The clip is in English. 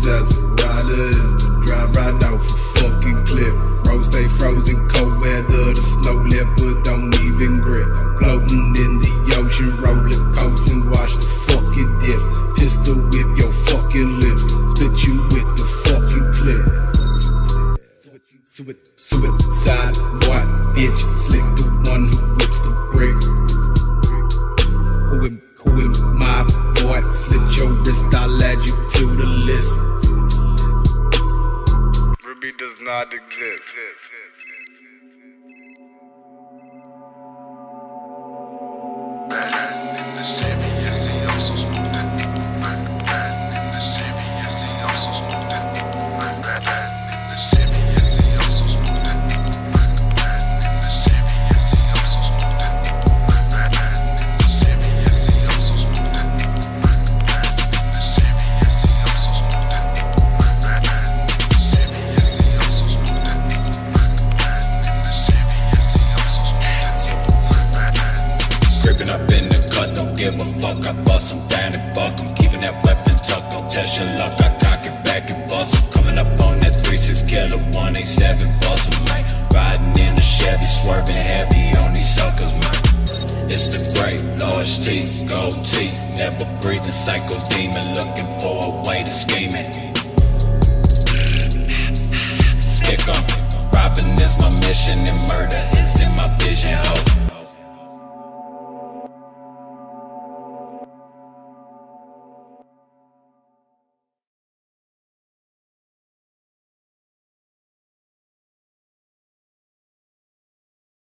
Desperado is the drive right off a fucking cliff. Road stay frozen, cold weather, the snow leopard don't even grip. Floating in the ocean, roller coasting, watch the fucking dip. Pistol whip your fucking lips, spit you with the fucking clip. Suicide, what bitch, slick the one who whips the brick. Who am my boy? Slit your wrist, I'll add you to the list. Ruby does not exist. Bad in the city, yes, he also smooth it. Bad in the city, yes, he also smooth it. Bad in the city, yes, he also smooth it. Bad in the city, yes, he also smooth it. Bad in the city, yes, he also smooth it. Bad in the city, yes, he also smooth it. Bad in the city, yes, he also smooth it. Bad in the city, yes, he also smooth it. Gripping up in the cut, don't give a fuck. I bust him down and buck him. Keeping that weapon tucked, don't test your luck. I cock it back and bust him. Coming up on that 3-6 killer, 187, bust him. Riding in the Chevy, swerving heavy on these suckers, man. It's the great Lord's T, gold T. Never breathing, psycho demon, looking for a way to scheme it. Stick 'em. Robbing is my mission and murder is in my vision, ho.